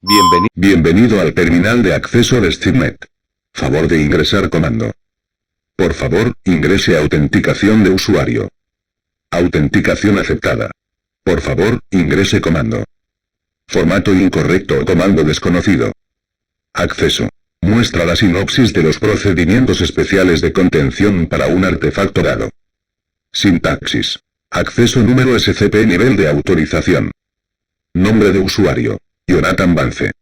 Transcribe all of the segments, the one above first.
Bienvenido al terminal de acceso de SteamNet. Favor de ingresar comando. Por favor, ingrese autenticación de usuario. Autenticación aceptada. Por favor, ingrese comando. Formato incorrecto o comando desconocido. Acceso. Muestra la sinopsis de los procedimientos especiales de contención para un artefacto dado. Sintaxis. Acceso número SCP nivel de autorización. Nombre de usuario. Jonathan Vance.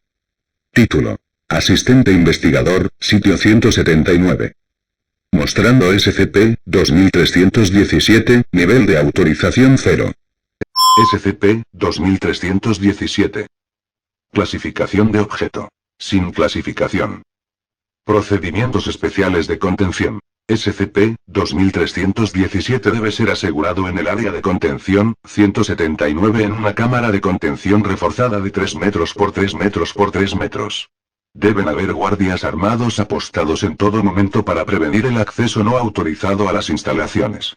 Título. Asistente investigador, sitio 179. Mostrando SCP-2317, nivel de autorización 0. SCP-2317. Clasificación de objeto. Sin clasificación. Procedimientos especiales de contención. SCP-2317 debe ser asegurado en el área de contención 179 en una cámara de contención reforzada de 3 metros por 3 metros por 3 metros. Deben haber guardias armados apostados en todo momento para prevenir el acceso no autorizado a las instalaciones.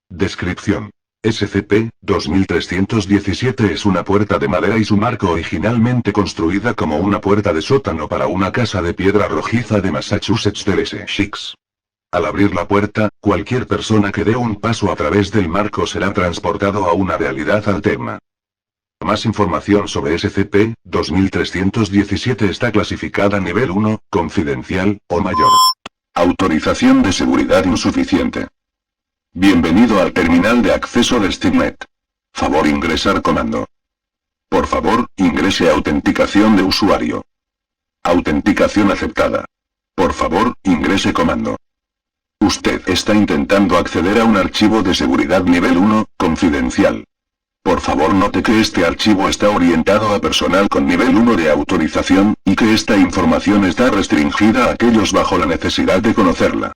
Descripción. SCP-2317 es una puerta de madera y su marco originalmente construida como una puerta de sótano para una casa de piedra rojiza de Massachusetts del Essex. Al abrir la puerta, cualquier persona que dé un paso a través del marco será transportado a una realidad alterna. Más información sobre SCP-2317 está clasificada nivel 1, confidencial, o mayor. Autorización de seguridad insuficiente. Bienvenido al terminal de acceso de SteamNet. Favor ingresar comando. Por favor, ingrese autenticación de usuario. Autenticación aceptada. Por favor, ingrese comando. Usted está intentando acceder a un archivo de seguridad nivel 1, confidencial. Por favor note que este archivo está orientado a personal con nivel 1 de autorización, y que esta información está restringida a aquellos bajo la necesidad de conocerla.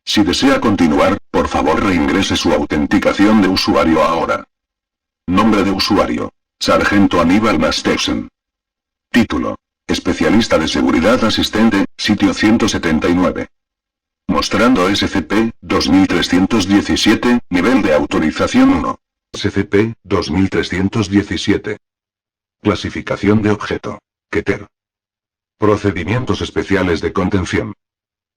Si desea continuar, por favor reingrese su autenticación de usuario ahora. Nombre de usuario. Sargento Aníbal Masterson. Título. Especialista de seguridad asistente, sitio 179. Mostrando SCP-2317, nivel de autorización 1. SCP-2317. Clasificación de objeto. Keter. Procedimientos especiales de contención.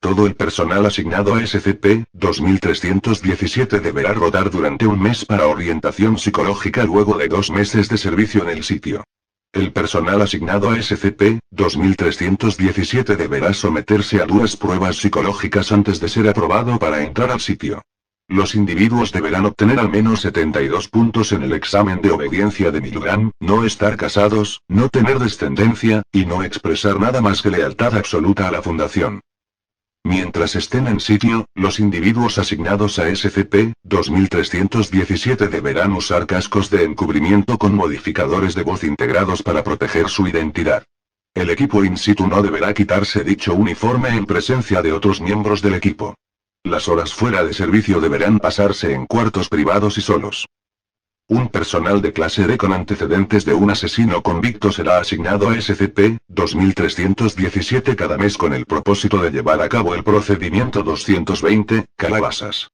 Todo el personal asignado a SCP-2317 deberá rodar durante un mes para orientación psicológica luego de 2 meses de servicio en el sitio. El personal asignado a SCP-2317 deberá someterse a duras pruebas psicológicas antes de ser aprobado para entrar al sitio. Los individuos deberán obtener al menos 72 puntos en el examen de obediencia de Milgram, no estar casados, no tener descendencia, y no expresar nada más que lealtad absoluta a la Fundación. Mientras estén en sitio, los individuos asignados a SCP-2317 deberán usar cascos de encubrimiento con modificadores de voz integrados para proteger su identidad. El equipo in situ no deberá quitarse dicho uniforme en presencia de otros miembros del equipo. Las horas fuera de servicio deberán pasarse en cuartos privados y solos. Un personal de clase D con antecedentes de un asesino convicto será asignado a SCP-2317 cada mes con el propósito de llevar a cabo el procedimiento 220, Calabazas.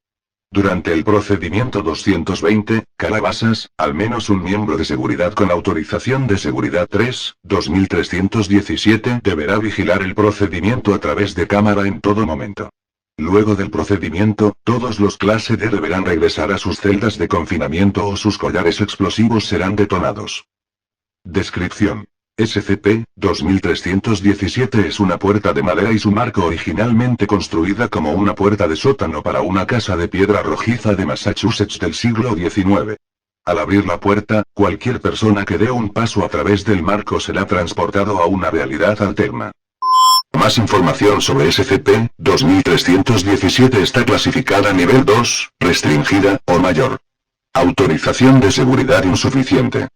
Durante el procedimiento 220, Calabazas, al menos un miembro de seguridad con autorización de seguridad 3, 2317 deberá vigilar el procedimiento a través de cámara en todo momento. Luego del procedimiento, todos los clase D deberán regresar a sus celdas de confinamiento o sus collares explosivos serán detonados. Descripción. SCP-2317 es una puerta de madera y su marco originalmente construida como una puerta de sótano para una casa de piedra rojiza de Massachusetts del siglo XIX. Al abrir la puerta, cualquier persona que dé un paso a través del marco será transportado a una realidad alterna. Más información sobre SCP-2317 está clasificada nivel 2, restringida, o mayor. Autorización de seguridad insuficiente.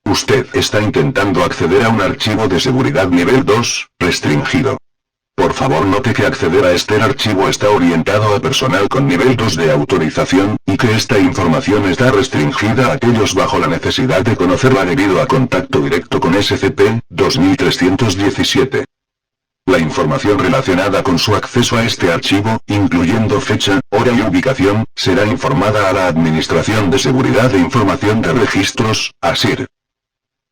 Usted está intentando acceder a un archivo de seguridad nivel 2, restringido. Por favor note que acceder a este archivo está orientado a personal con nivel 2 de autorización, y que esta información está restringida a aquellos bajo la necesidad de conocerla debido a contacto directo con SCP-2317. La información relacionada con su acceso a este archivo, incluyendo fecha, hora y ubicación, será informada a la Administración de Seguridad e Información de Registros, ASIR.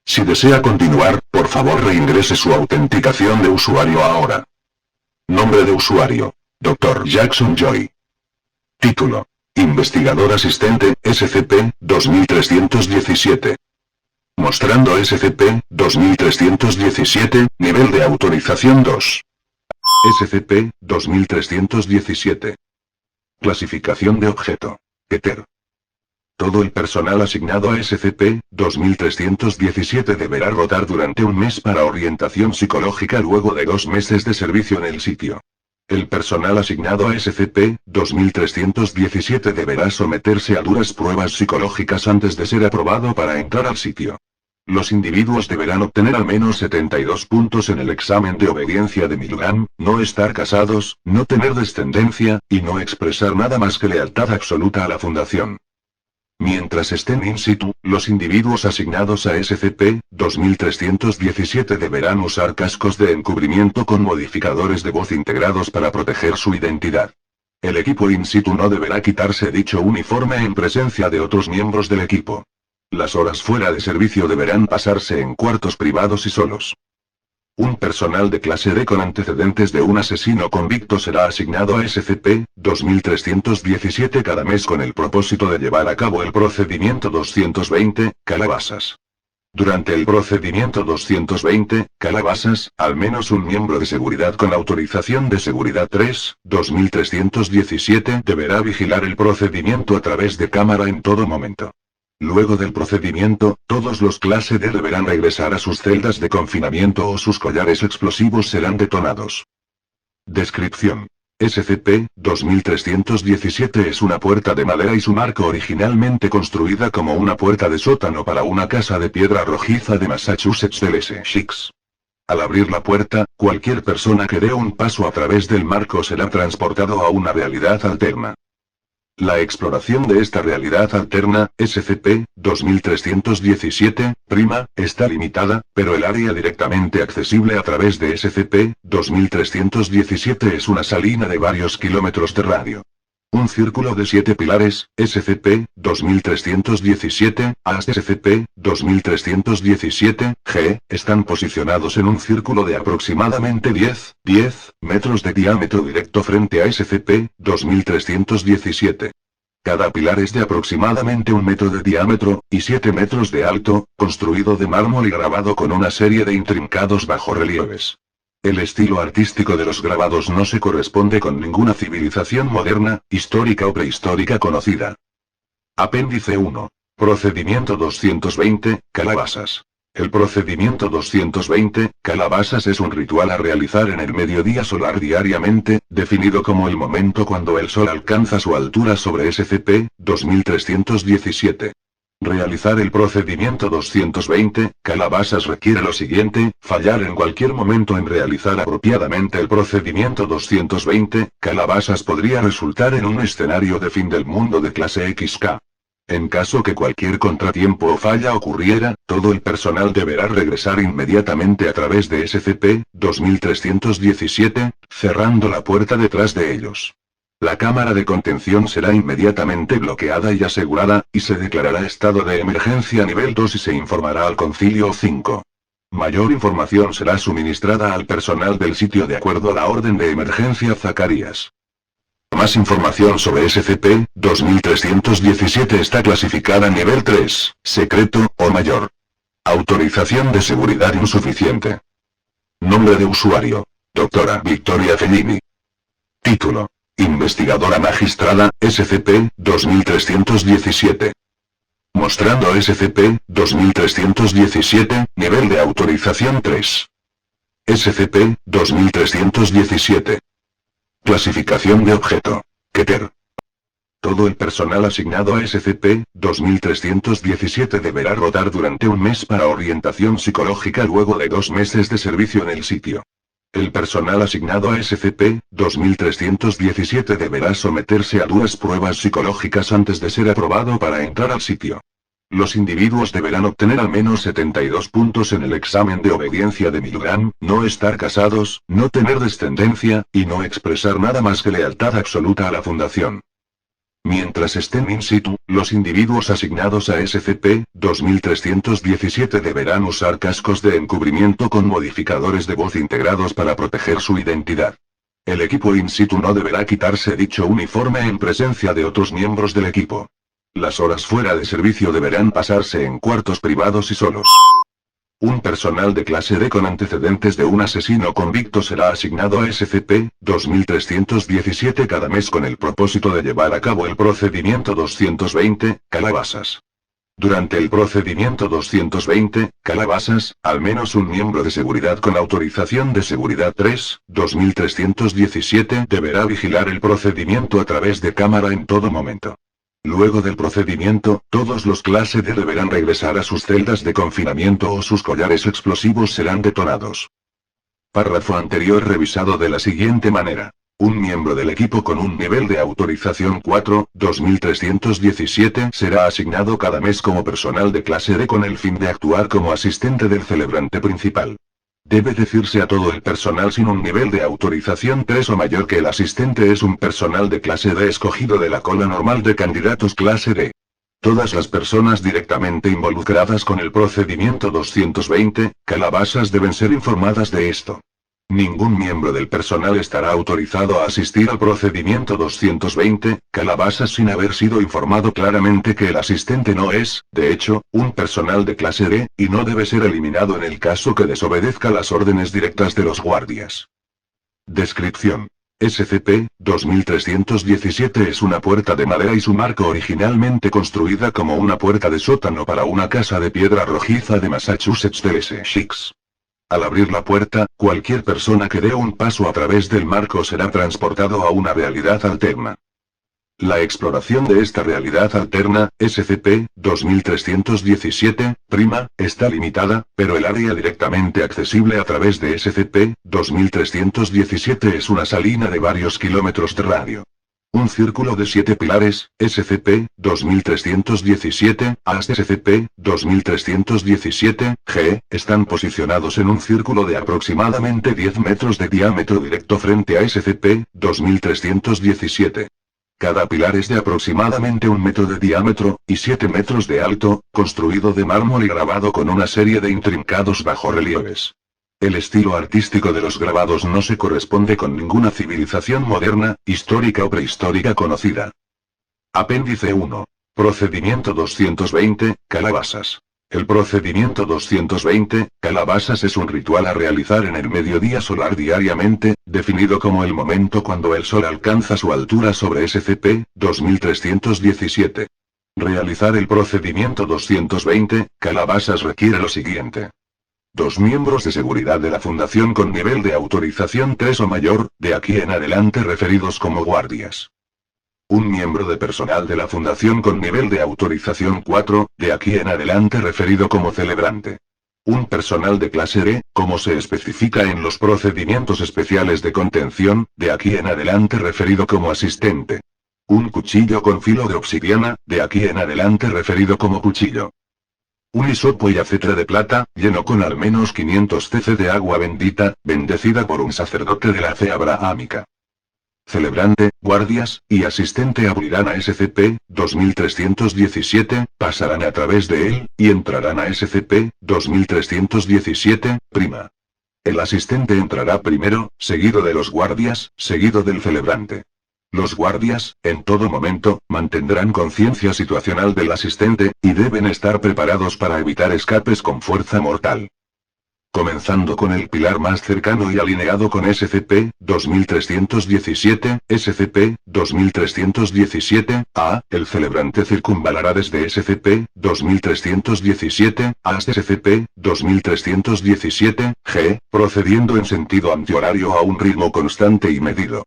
Si desea continuar, por favor reingrese su autenticación de usuario ahora. Nombre de usuario: Dr. Jackson Joy. Título: Investigador Asistente, SCP-2317. Mostrando SCP-2317, nivel de autorización 2. SCP-2317. Clasificación de objeto: Keter. Todo el personal asignado a SCP-2317 deberá rotar durante un mes para orientación psicológica luego de 2 meses de servicio en el sitio. El personal asignado a SCP-2317 deberá someterse a duras pruebas psicológicas antes de ser aprobado para entrar al sitio. Los individuos deberán obtener al menos 72 puntos en el examen de obediencia de Milgram, no estar casados, no tener descendencia, y no expresar nada más que lealtad absoluta a la Fundación. Mientras estén in situ, los individuos asignados a SCP-2317 deberán usar cascos de encubrimiento con modificadores de voz integrados para proteger su identidad. El equipo in situ no deberá quitarse dicho uniforme en presencia de otros miembros del equipo. Las horas fuera de servicio deberán pasarse en cuartos privados y solos. Un personal de clase D con antecedentes de un asesino convicto será asignado a SCP-2317 cada mes con el propósito de llevar a cabo el procedimiento 220, Calabazas. Durante el procedimiento 220, Calabazas, al menos un miembro de seguridad con autorización de seguridad 3, 2317 deberá vigilar el procedimiento a través de cámara en todo momento. Luego del procedimiento, todos los clase D deberán regresar a sus celdas de confinamiento o sus collares explosivos serán detonados. Descripción: SCP-2317 es una puerta de madera y su marco originalmente construida como una puerta de sótano para una casa de piedra rojiza de Massachusetts del Essex. Al abrir la puerta, cualquier persona que dé un paso a través del marco será transportado a una realidad alterna. La exploración de esta realidad alterna, SCP-2317, está limitada, pero el área directamente accesible a través de SCP-2317 es una salina de varios kilómetros de radio. Un círculo de 7 pilares, SCP-2317, a SCP-2317-G, están posicionados en un círculo de aproximadamente 10 metros de diámetro directo frente a SCP-2317. Cada pilar es de aproximadamente 1 metro de diámetro, y 7 metros de alto, construido de mármol y grabado con una serie de intrincados bajorrelieves. El estilo artístico de los grabados no se corresponde con ninguna civilización moderna, histórica o prehistórica conocida. Apéndice 1. Procedimiento 220, Calabazas. El procedimiento 220, Calabazas es un ritual a realizar en el mediodía solar diariamente, definido como el momento cuando el sol alcanza su altura sobre SCP-2317. Realizar el procedimiento 220, Calabazas requiere lo siguiente: fallar en cualquier momento en realizar apropiadamente el procedimiento 220, Calabazas podría resultar en un escenario de fin del mundo de clase XK. En caso que cualquier contratiempo o falla ocurriera, todo el personal deberá regresar inmediatamente a través de SCP-2317, cerrando la puerta detrás de ellos. La cámara de contención será inmediatamente bloqueada y asegurada, y se declarará estado de emergencia nivel 2 y se informará al Concilio 5. Mayor información será suministrada al personal del sitio de acuerdo a la orden de emergencia Zacarías. Más información sobre SCP-2317 está clasificada nivel 3, secreto, o mayor. Autorización de seguridad insuficiente. Nombre de usuario: Dra. Victoria Fellini. Título: Investigadora Magistrada, SCP-2317. Mostrando SCP-2317, nivel de autorización 3. SCP-2317. Clasificación de objeto: Keter. Todo el personal asignado a SCP-2317 deberá rotar durante un mes para orientación psicológica luego de 2 meses de servicio en el sitio. El personal asignado a SCP-2317 deberá someterse a duras pruebas psicológicas antes de ser aprobado para entrar al sitio. Los individuos deberán obtener al menos 72 puntos en el examen de obediencia de Milgram, no estar casados, no tener descendencia, y no expresar nada más que lealtad absoluta a la Fundación. Mientras estén in situ, los individuos asignados a SCP-2317 deberán usar cascos de encubrimiento con modificadores de voz integrados para proteger su identidad. El equipo in situ no deberá quitarse dicho uniforme en presencia de otros miembros del equipo. Las horas fuera de servicio deberán pasarse en cuartos privados y solos. Un personal de clase D con antecedentes de un asesino convicto será asignado a SCP-2317 cada mes con el propósito de llevar a cabo el procedimiento 220, calabazas. Durante el procedimiento 220, calabazas, al menos un miembro de seguridad con autorización de seguridad 3-2317 deberá vigilar el procedimiento a través de cámara en todo momento. Luego del procedimiento, todos los clase D deberán regresar a sus celdas de confinamiento o sus collares explosivos serán detonados. Párrafo anterior revisado de la siguiente manera. Un miembro del equipo con un nivel de autorización 4-2317 será asignado cada mes como personal de clase D con el fin de actuar como asistente del celebrante principal. Debe decirse a todo el personal sin un nivel de autorización 3 o mayor que el asistente es un personal de clase D escogido de la cola normal de candidatos clase D. Todas las personas directamente involucradas con el procedimiento 220, calabazas deben ser informadas de esto. Ningún miembro del personal estará autorizado a asistir al procedimiento 220, calabazas sin haber sido informado claramente que el asistente no es, de hecho, un personal de clase D, y no debe ser eliminado en el caso que desobedezca las órdenes directas de los guardias. Descripción. SCP-2317 es una puerta de madera y su marco originalmente construida como una puerta de sótano para una casa de piedra rojiza de Massachusetts de Essex. Al abrir la puerta, cualquier persona que dé un paso a través del marco será transportado a una realidad alterna. La exploración de esta realidad alterna, SCP-2317, está limitada, pero el área directamente accesible a través de SCP-2317 es una salina de varios kilómetros de radio. Un círculo de 7 pilares, SCP-2317, a SCP-2317-G, están posicionados en un círculo de aproximadamente 10 metros de diámetro directo frente a SCP-2317. Cada pilar es de aproximadamente 1 metro de diámetro, y 7 metros de alto, construido de mármol y grabado con una serie de intrincados bajorrelieves. El estilo artístico de los grabados no se corresponde con ninguna civilización moderna, histórica o prehistórica conocida. Apéndice 1. Procedimiento 220, calabazas. El procedimiento 220, calabazas es un ritual a realizar en el mediodía solar diariamente, definido como el momento cuando el sol alcanza su altura sobre SCP-2317. Realizar el procedimiento 220, calabazas requiere lo siguiente. 2 miembros de seguridad de la Fundación con nivel de autorización 3 o mayor, de aquí en adelante referidos como guardias. Un miembro de personal de la Fundación con nivel de autorización 4, de aquí en adelante referido como celebrante. Un personal de clase D, como se especifica en los procedimientos especiales de contención, de aquí en adelante referido como asistente. Un cuchillo con filo de obsidiana, de aquí en adelante referido como cuchillo. Un hisopo y aceite de plata, lleno con al menos 500 cc de agua bendita, bendecida por un sacerdote de la fe abrahámica. Celebrante, guardias, y asistente abrirán a SCP-2317, pasarán a través de él, y entrarán a SCP-2317'. El asistente entrará primero, seguido de los guardias, seguido del celebrante. Los guardias, en todo momento, mantendrán conciencia situacional del asistente, y deben estar preparados para evitar escapes con fuerza mortal. Comenzando con el pilar más cercano y alineado con SCP-2317, SCP-2317-A, el celebrante circunvalará desde SCP-2317 hasta SCP-2317-G, procediendo en sentido antihorario a un ritmo constante y medido.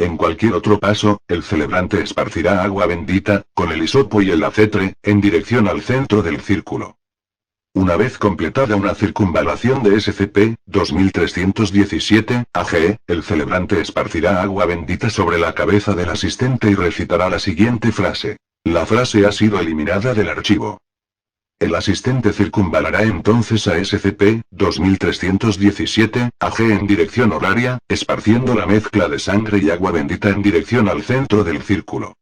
En cualquier otro paso, el celebrante esparcirá agua bendita, con el hisopo y el aceite, en dirección al centro del círculo. Una vez completada una circunvalación de SCP-2317-AG, el celebrante esparcirá agua bendita sobre la cabeza del asistente y recitará la siguiente frase. La frase ha sido eliminada del archivo. El asistente circunvalará entonces a SCP-2317-AG en dirección horaria, esparciendo la mezcla de sangre y agua bendita en dirección al centro del círculo.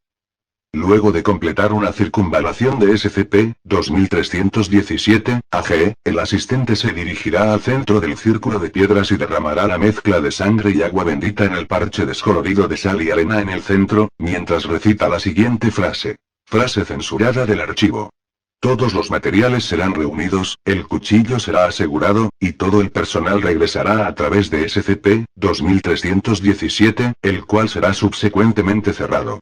Luego de completar una circunvalación de SCP-2317, AG, el asistente se dirigirá al centro del círculo de piedras y derramará la mezcla de sangre y agua bendita en el parche descolorido de sal y arena en el centro, mientras recita la siguiente frase. Frase censurada del archivo. Todos los materiales serán reunidos, el cuchillo será asegurado, y todo el personal regresará a través de SCP-2317, el cual será subsecuentemente cerrado.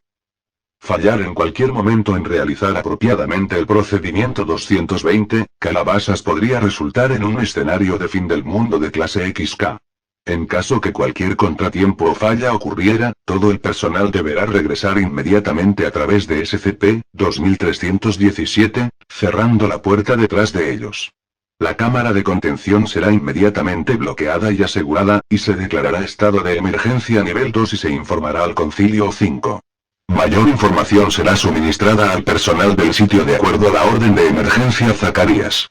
Fallar en cualquier momento en realizar apropiadamente el procedimiento 220, Calabazas podría resultar en un escenario de fin del mundo de clase XK. En caso que cualquier contratiempo o falla ocurriera, todo el personal deberá regresar inmediatamente a través de SCP-2317, cerrando la puerta detrás de ellos. La cámara de contención será inmediatamente bloqueada y asegurada, y se declarará estado de emergencia nivel 2 y se informará al Concilio 5. Mayor información será suministrada al personal del sitio de acuerdo a la orden de emergencia Zacarías.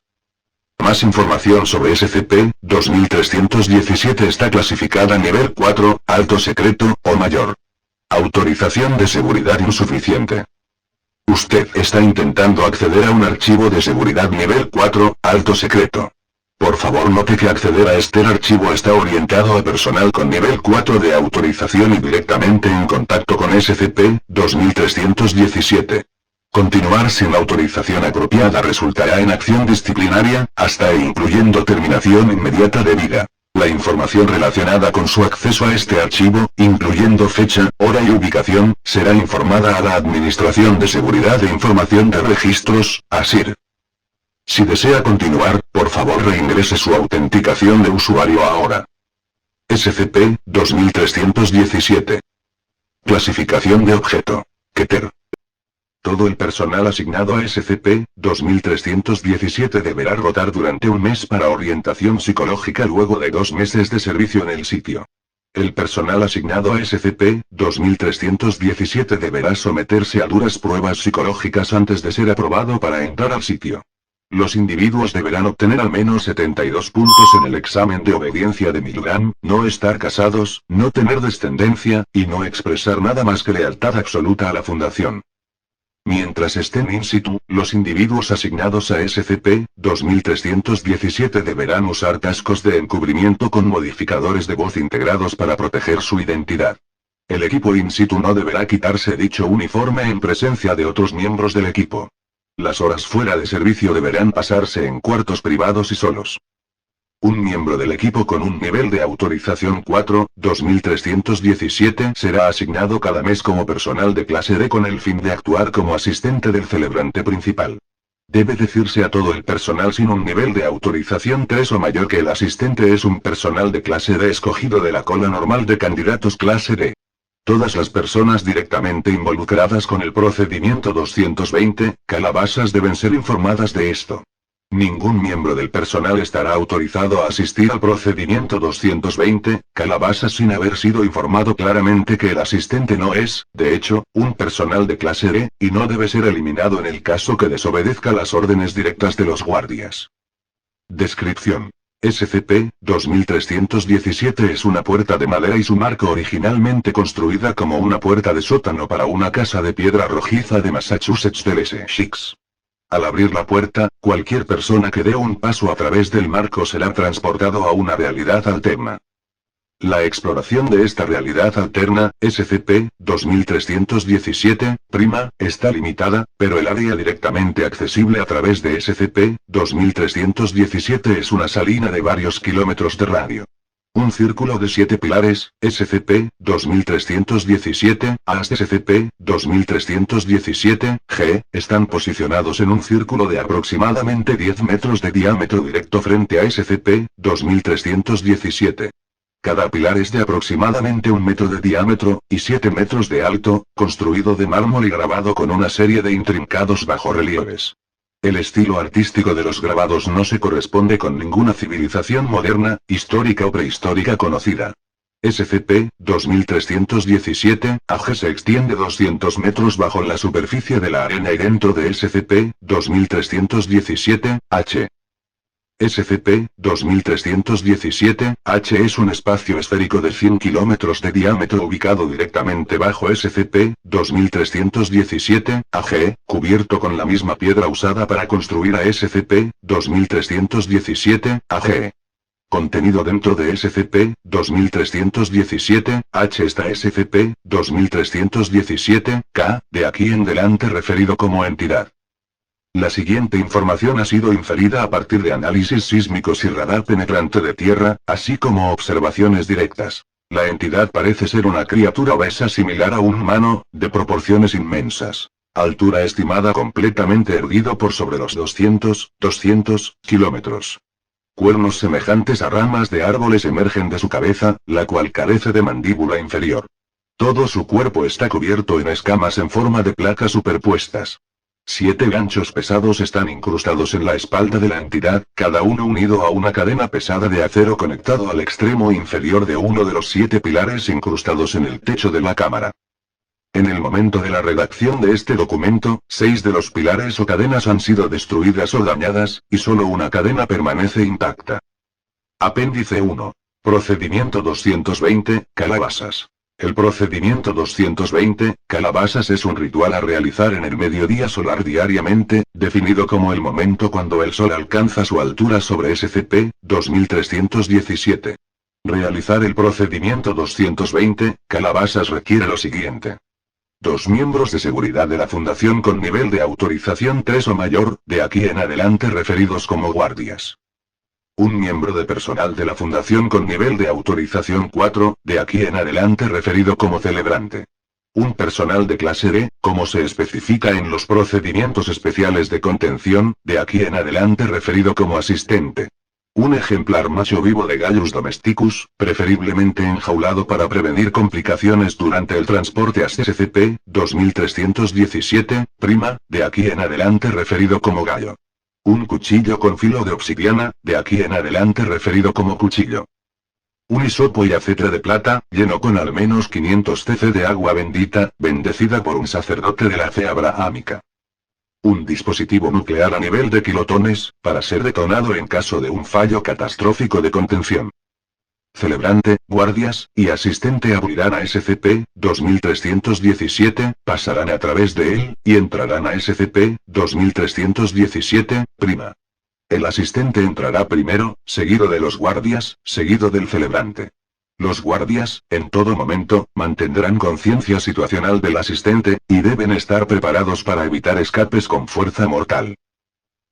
Más información sobre SCP-2317 está clasificada nivel 4, alto secreto, o mayor. Autorización de seguridad insuficiente. Usted está intentando acceder a un archivo de seguridad nivel 4, alto secreto. Por favor note que acceder a este archivo está orientado a personal con nivel 4 de autorización y directamente en contacto con SCP-2317. Continuar sin autorización apropiada resultará en acción disciplinaria, hasta e incluyendo terminación inmediata de vida. La información relacionada con su acceso a este archivo, incluyendo fecha, hora y ubicación, será informada a la Administración de Seguridad e Información de Registros, ASIR. Si desea continuar, por favor reingrese su autenticación de usuario ahora. SCP-2317. Clasificación de objeto. Keter. Todo el personal asignado a SCP-2317 deberá rotar durante un mes para orientación psicológica luego de 2 meses de servicio en el sitio. El personal asignado a SCP-2317 deberá someterse a duras pruebas psicológicas antes de ser aprobado para entrar al sitio. Los individuos deberán obtener al menos 72 puntos en el examen de obediencia de Milgram, no estar casados, no tener descendencia, y no expresar nada más que lealtad absoluta a la Fundación. Mientras estén in situ, los individuos asignados a SCP-2317 deberán usar cascos de encubrimiento con modificadores de voz integrados para proteger su identidad. El equipo in situ no deberá quitarse dicho uniforme en presencia de otros miembros del equipo. Las horas fuera de servicio deberán pasarse en cuartos privados y solos. Un miembro del equipo con un nivel de autorización 4, 2317 será asignado cada mes como personal de clase D con el fin de actuar como asistente del celebrante principal. Debe decirse a todo el personal sin un nivel de autorización 3 o mayor que el asistente es un personal de clase D escogido de la cola normal de candidatos clase D. Todas las personas directamente involucradas con el procedimiento 220, Calabazas deben ser informadas de esto. Ningún miembro del personal estará autorizado a asistir al procedimiento 220, Calabazas sin haber sido informado claramente que el asistente no es, de hecho, un personal de clase D, y no debe ser eliminado en el caso que desobedezca las órdenes directas de los guardias. Descripción. SCP-2317 es una puerta de madera y su marco originalmente construida como una puerta de sótano para una casa de piedra rojiza de Massachusetts del Essex. Al abrir la puerta, cualquier persona que dé un paso a través del marco será transportado a una realidad alterna. La exploración de esta realidad alterna, SCP-2317, está limitada, pero el área directamente accesible a través de SCP-2317 es una salina de varios kilómetros de radio. Un círculo de 7 pilares, SCP-2317, hasta SCP-2317-G, están posicionados en un círculo de aproximadamente 10 metros de diámetro directo frente a SCP-2317. Cada pilar es de aproximadamente 1 metro de diámetro, y 7 metros de alto, construido de mármol y grabado con una serie de intrincados bajorrelieves. El estilo artístico de los grabados no se corresponde con ninguna civilización moderna, histórica o prehistórica conocida. SCP-2317, AG se extiende 200 metros bajo la superficie de la arena y dentro de SCP-2317, H. SCP-2317-H es un espacio esférico de 100 kilómetros de diámetro ubicado directamente bajo SCP-2317-AG, cubierto con la misma piedra usada para construir a SCP-2317-AG. Contenido dentro de SCP-2317-H está SCP-2317-K, de aquí en adelante referido como entidad. La siguiente información ha sido inferida a partir de análisis sísmicos y radar penetrante de tierra, así como observaciones directas. La entidad parece ser una criatura obesa similar a un humano, de proporciones inmensas. Altura estimada completamente erguido por sobre los 200 kilómetros. Cuernos semejantes a ramas de árboles emergen de su cabeza, la cual carece de mandíbula inferior. Todo su cuerpo está cubierto en escamas en forma de placas superpuestas. 7 ganchos pesados están incrustados en la espalda de la entidad, cada uno unido a una cadena pesada de acero conectado al extremo inferior de uno de los 7 pilares incrustados en el techo de la cámara. En el momento de la redacción de este documento, 6 de los pilares o cadenas han sido destruidas o dañadas, y solo una cadena permanece intacta. Apéndice 1. Procedimiento 220, calabazas. El procedimiento 220, calabazas es un ritual a realizar en el mediodía solar diariamente, definido como el momento cuando el sol alcanza su altura sobre SCP-2317. Realizar el procedimiento 220, calabazas requiere lo siguiente. 2 miembros de seguridad de la Fundación con nivel de autorización 3 o mayor, de aquí en adelante referidos como guardias. 1 miembro de personal de la Fundación con nivel de autorización 4, de aquí en adelante referido como celebrante. 1 personal de clase D, como se especifica en los procedimientos especiales de contención, de aquí en adelante referido como asistente. 1 ejemplar macho vivo de Gallus domesticus, preferiblemente enjaulado para prevenir complicaciones durante el transporte a SCP-2317, de aquí en adelante referido como gallo. 1 cuchillo con filo de obsidiana, de aquí en adelante referido como cuchillo. 1 hisopo y aceite de plata, lleno con al menos 500 cc de agua bendita, bendecida por un sacerdote de la fe abrahámica. 1 dispositivo nuclear a nivel de kilotones, para ser detonado en caso de un fallo catastrófico de contención. Celebrante, guardias, y asistente abrirán a SCP-2317, pasarán a través de él, y entrarán a SCP-2317, El asistente entrará primero, seguido de los guardias, seguido del celebrante. Los guardias, en todo momento, mantendrán conciencia situacional del asistente, y deben estar preparados para evitar escapes con fuerza mortal.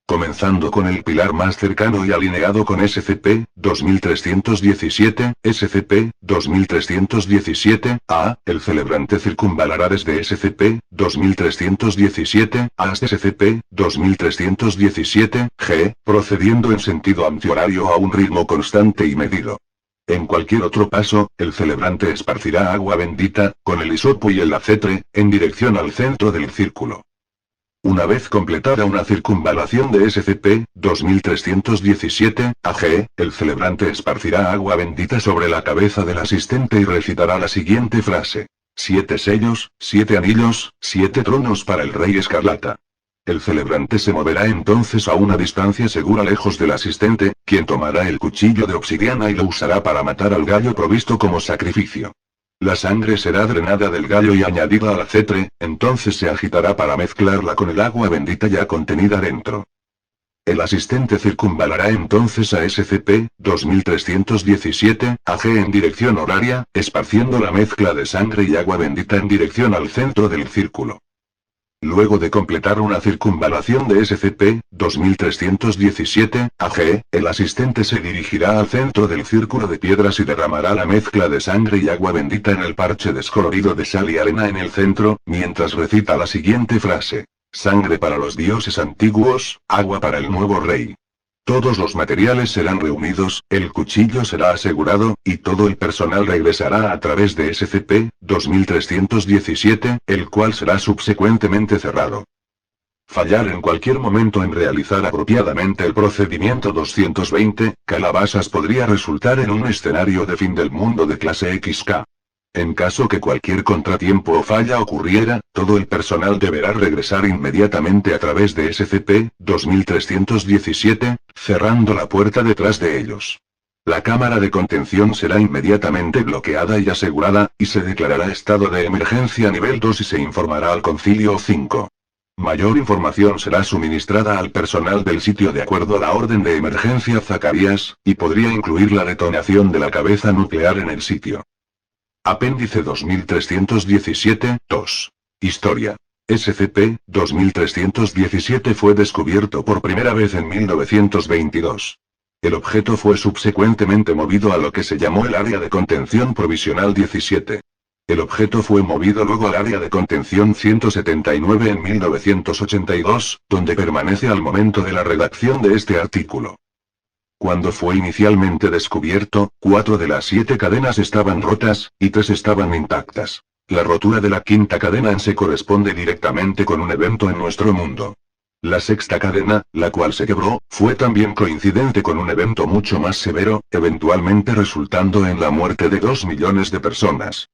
Comenzando con el pilar más cercano y alineado con SCP-2317, SCP-2317-A, el celebrante circunvalará desde SCP-2317 hasta SCP-2317-G, procediendo en sentido antihorario a un ritmo constante y medido. En cualquier otro paso, el celebrante esparcirá agua bendita, con el hisopo y el aceite, en dirección al centro del círculo. Una vez completada una circunvalación de SCP-2317-AG, el celebrante esparcirá agua bendita sobre la cabeza del asistente y recitará la siguiente frase. 7 sellos, 7 anillos, 7 tronos para el Rey Escarlata. El celebrante se moverá entonces a una distancia segura lejos del asistente, quien tomará el cuchillo de obsidiana y lo usará para matar al gallo provisto como sacrificio. La sangre será drenada del gallo y añadida al aceite, entonces se agitará para mezclarla con el agua bendita ya contenida dentro. El asistente circunvalará entonces a SCP-2317-AG en dirección horaria, esparciendo la mezcla de sangre y agua bendita en dirección al centro del círculo. Luego de completar una circunvalación de SCP-2317-AG, el asistente se dirigirá al centro del círculo de piedras y derramará la mezcla de sangre y agua bendita en el parche descolorido de sal y arena en el centro, mientras recita la siguiente frase. Sangre para los dioses antiguos, agua para el nuevo rey. Todos los materiales serán reunidos, el cuchillo será asegurado, y todo el personal regresará a través de SCP-2317, el cual será subsecuentemente cerrado. Fallar en cualquier momento en realizar apropiadamente el procedimiento 220, calabazas podría resultar en un escenario de fin del mundo de clase XK. En caso que cualquier contratiempo o falla ocurriera, todo el personal deberá regresar inmediatamente a través de SCP-2317, cerrando la puerta detrás de ellos. La cámara de contención será inmediatamente bloqueada y asegurada, y se declarará estado de emergencia nivel 2 y se informará al Concilio 5. Mayor información será suministrada al personal del sitio de acuerdo a la orden de emergencia Zacarías, y podría incluir la detonación de la cabeza nuclear en el sitio. Apéndice 2317-2. Historia. SCP-2317 fue descubierto por primera vez en 1922. El objeto fue subsecuentemente movido a lo que se llamó el Área de Contención Provisional 17. El objeto fue movido luego al Área de Contención 179 en 1982, donde permanece al momento de la redacción de este artículo. Cuando fue inicialmente descubierto, 4 de las 7 cadenas estaban rotas, y 3 estaban intactas. La rotura de la quinta cadena se corresponde directamente con un evento en nuestro mundo. La sexta cadena, la cual se quebró, fue también coincidente con un evento mucho más severo, eventualmente resultando en la muerte de 2 millones de personas.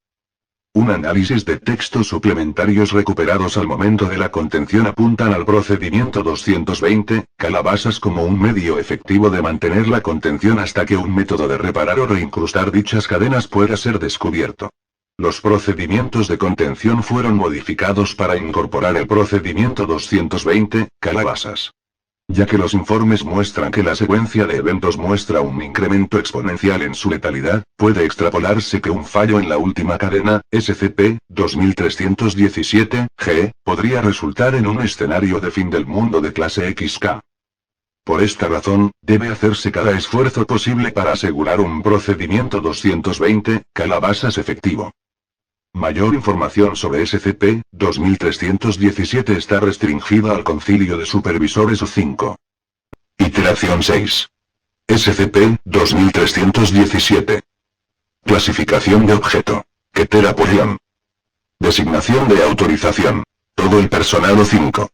Un análisis de textos suplementarios recuperados al momento de la contención apuntan al procedimiento 220, calabazas como un medio efectivo de mantener la contención hasta que un método de reparar o reincrustar dichas cadenas pueda ser descubierto. Los procedimientos de contención fueron modificados para incorporar el procedimiento 220, calabazas. Ya que los informes muestran que la secuencia de eventos muestra un incremento exponencial en su letalidad, puede extrapolarse que un fallo en la última cadena, SCP-2317-G, podría resultar en un escenario de fin del mundo de clase XK. Por esta razón, debe hacerse cada esfuerzo posible para asegurar un procedimiento 220, calabazas efectivo. Mayor información sobre SCP-2317 está restringida al Concilio de Supervisores O5. Iteración 6. SCP-2317. Clasificación de objeto. Ketera Polion. Designación de autorización. Todo el personal O5.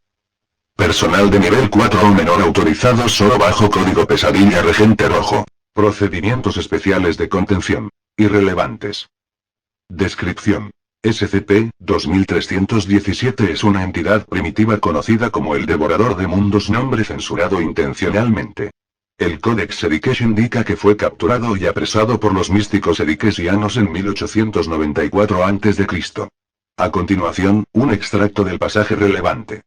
Personal de nivel 4 o menor autorizado solo bajo código pesadilla regente rojo. Procedimientos especiales de contención. Irrelevantes. Descripción. SCP-2317 es una entidad primitiva conocida como el Devorador de Mundos, nombre censurado intencionalmente. El Codex Ediques indica que fue capturado y apresado por los místicos ediquesianos en 1894 a.C. A continuación, un extracto del pasaje relevante.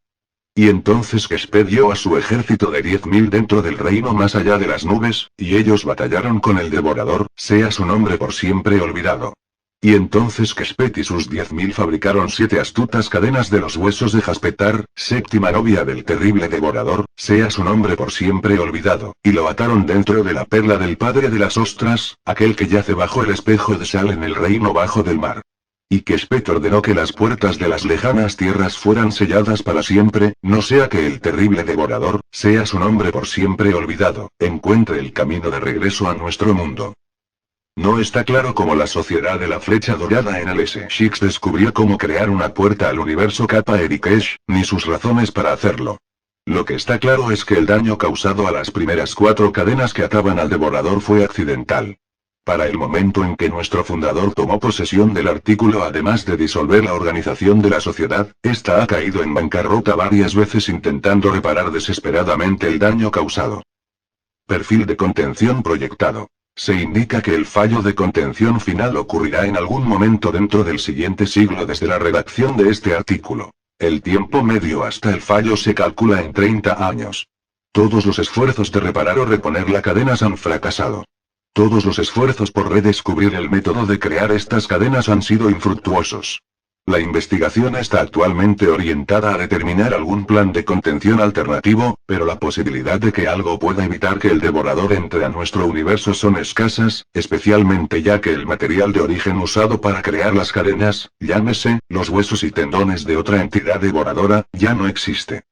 Y entonces Kesped dio a su ejército de 10.000 dentro del reino más allá de las nubes, y ellos batallaron con el Devorador, sea su nombre por siempre olvidado. Y entonces Kespet y sus 10.000 fabricaron 7 astutas cadenas de los huesos de Jaspetar, séptima novia del terrible Devorador, sea su nombre por siempre olvidado, y lo ataron dentro de la perla del padre de las ostras, aquel que yace bajo el espejo de sal en el reino bajo del mar. Y Kespet ordenó que las puertas de las lejanas tierras fueran selladas para siempre, no sea que el terrible Devorador, sea su nombre por siempre olvidado, encuentre el camino de regreso a nuestro mundo. No está claro cómo la Sociedad de la Flecha Dorada en el SCP descubrió cómo crear una puerta al universo Kappa Erikesh, ni sus razones para hacerlo. Lo que está claro es que el daño causado a las primeras 4 cadenas que ataban al Devorador fue accidental. Para el momento en que nuestro fundador tomó posesión del artículo, además de disolver la organización de la sociedad, esta ha caído en bancarrota varias veces intentando reparar desesperadamente el daño causado. Perfil de contención proyectado. Se indica que el fallo de contención final ocurrirá en algún momento dentro del siguiente siglo desde la redacción de este artículo. El tiempo medio hasta el fallo se calcula en 30 años. Todos los esfuerzos de reparar o reponer la cadena han fracasado. Todos los esfuerzos por redescubrir el método de crear estas cadenas han sido infructuosos. La investigación está actualmente orientada a determinar algún plan de contención alternativo, pero la posibilidad de que algo pueda evitar que el Devorador entre a nuestro universo son escasas, especialmente ya que el material de origen usado para crear las cadenas, llámese, los huesos y tendones de otra entidad devoradora, ya no existe.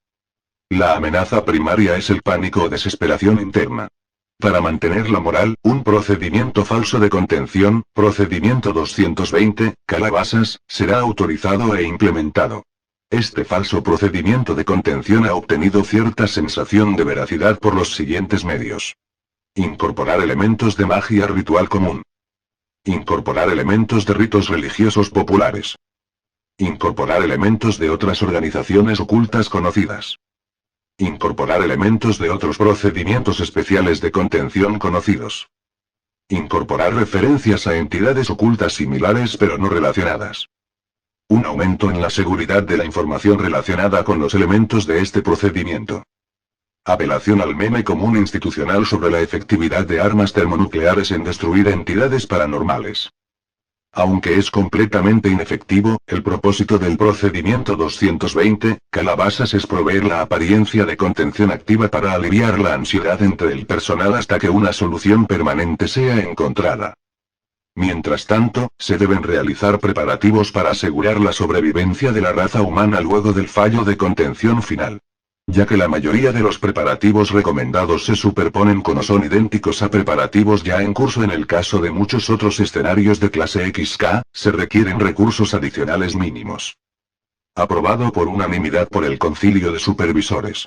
La amenaza primaria es el pánico o desesperación interna. Para mantener la moral, un procedimiento falso de contención, procedimiento 220, calabazas, será autorizado e implementado. Este falso procedimiento de contención ha obtenido cierta sensación de veracidad por los siguientes medios. Incorporar elementos de magia ritual común. Incorporar elementos de ritos religiosos populares. Incorporar elementos de otras organizaciones ocultas conocidas. Incorporar elementos de otros procedimientos especiales de contención conocidos. Incorporar referencias a entidades ocultas similares pero no relacionadas. Un aumento en la seguridad de la información relacionada con los elementos de este procedimiento. Apelación al meme común institucional sobre la efectividad de armas termonucleares en destruir entidades paranormales. Aunque es completamente inefectivo, el propósito del procedimiento 220, Calabazas es proveer la apariencia de contención activa para aliviar la ansiedad entre el personal hasta que una solución permanente sea encontrada. Mientras tanto, se deben realizar preparativos para asegurar la sobrevivencia de la raza humana luego del fallo de contención final. Ya que la mayoría de los preparativos recomendados se superponen con o son idénticos a preparativos ya en curso en el caso de muchos otros escenarios de clase XK, se requieren recursos adicionales mínimos. Aprobado por unanimidad por el Concilio de Supervisores.